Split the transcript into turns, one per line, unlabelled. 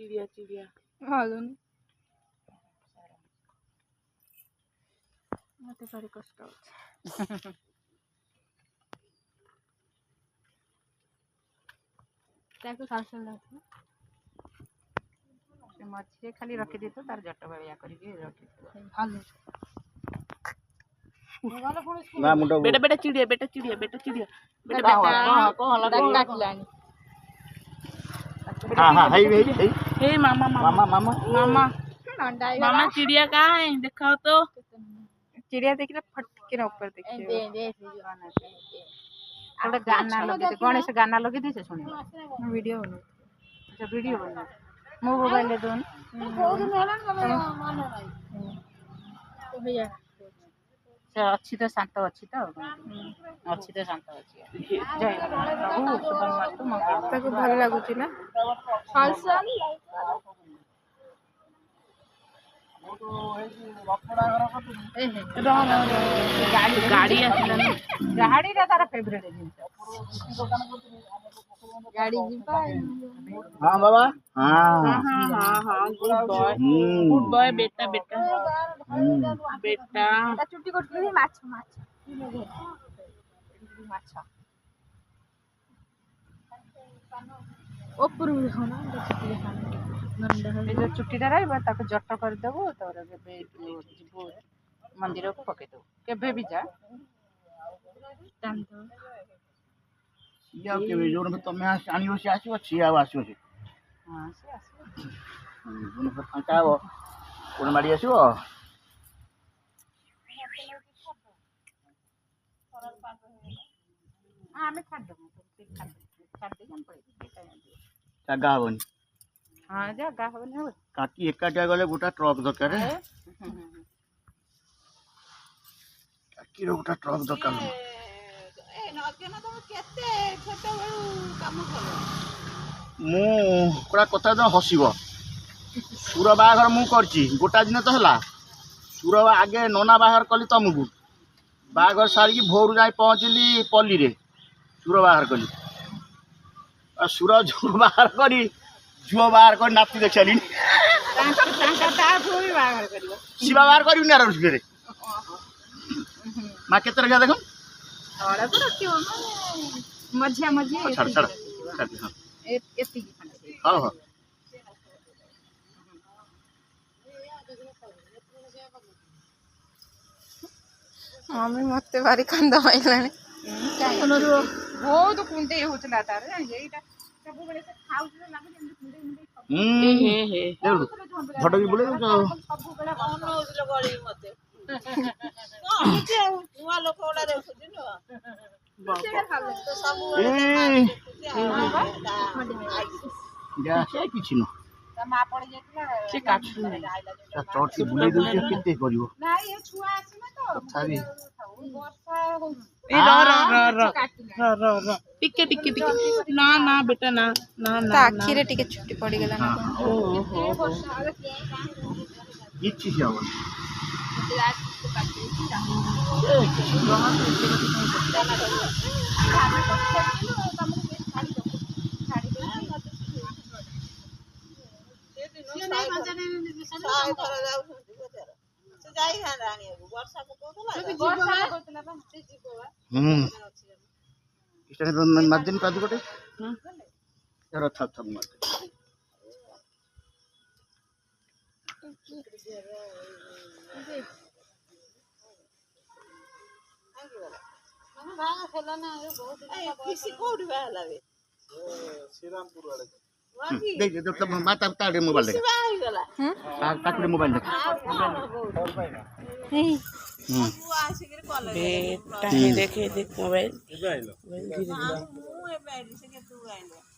चिड़िया चिड़िया
मते भारी कष्ट होछ ताको सासल लागो
से मछली खाली रखी देतो तार जट बलिया करके रखी
हालो
ना मुंडा
बेटा बेटा चिड़िया बेटा चिड़िया बेटा चिड़िया बेटा
काटलानी
हां हां हे
हे मामा मामा
मामा
मामा
नंडाई
मामा चिड़िया कहाँ है दिखाओ तो
चिड़िया देखिले फटके ऊपर देखिए दे
गोटे गाना लगे गणेश गाना लगे दे से सुने
वीडियो बनो
अच्छा वीडियो बना मो मोबाइल ले दोन से अच्छी तो शांत अच्छी तो अच्छी तो शांत अच्छी जय प्रभु सुबह मातु मंगल
ताको भल लागुची ना हालचाल
गाड़ी आसलानी
गाड़ी रे तार फेवरेट जिंस
गाड़ी जीपा
हां बाबा हां
हाँ हाँ हाँ गुड बॉय बेटा बेटा बेटा
चुट्टी कोटली माछ माछ माछ ऊपर भी हो ना चुट्टी खाना
ए जो छुट्टीटा रहबो ताको जट कर देबो तोर के जीवो मंदिर को पके दो केबे भी जा
टांतो
या के जोर में तमे आनियो से आसीओ छिया आसीओ से
हां से आसो
जोन पर फांका हो कोन मारी आसीओ
हां हमें छाड़ दो छाड़ दे हम पड़े
जागा होनी
हां जगह होने हो
काकी एकाटा गले गोटा ट्रक दरकार काकी रो गोटा ट्रक दरकार ମୁଁ ପୁରା କଥା ତ ହସିବ ସୁର ବାହାଘର ମୁଁ କରିଛି ଗୋଟା ଦିନ ତ ହେଲା ସୁର ଆଗେ ନନା ବାହାଘର କଲି ତମକୁ ବାହାଘର ସାରିକି ଭୋରୁ ଯାଇ ପହଞ୍ଚିଲି ପଲ୍ଲୀରେ ସୁର ବାହାଘର କଲି ଆଉ ସୁର ଝୁଅ ବାହାଘର କରି ଝୁଅ ବାହାଘର କରି ନାତି ଦେଖି ସାରିଲିଣି ଶିବା ବାହାଘର କରିବି ନା ରୋଷେଇରେ ମା କେତେ ରଖିବା ଦେଖ
ଅଳପ ରଖିବ ମଝିଆ ମଝିଆ
ଛାଡ଼ ଛାଡ଼ ହଁ
ଏତିକି
ହଉ ହଉ
मम्मी मते भारी कांदा माइलानी
बहुत कुंडे होतला तार एटा सब बेले से खाउले लागे जेंति कुंडे कुंडे
हे हे
भटकी बोले
सब बेले मन होतले गळी मते के नुवा लोक ओडा देखुछि न तो सब
ए किछि न
मा पड़ जेतला
से काटू
चट के बुले दउछि केते करिवो
ना ये छुआ आसी न तो
छारी
वर्षा हो
ए र टिके टिके टिके ना ना बेटा ना ना ना
आखी रे टिके छुट्टी पड़ी गेला ना
ओ हो
किछि से हो इस्टाने मर्दिन पादु गोटे यार थप थप मत देख देख माता ताड़े मोबाइल देख काकुड़े मोबाइल देख
बेटा हे देखे देख मोबाइल धीरे धीरे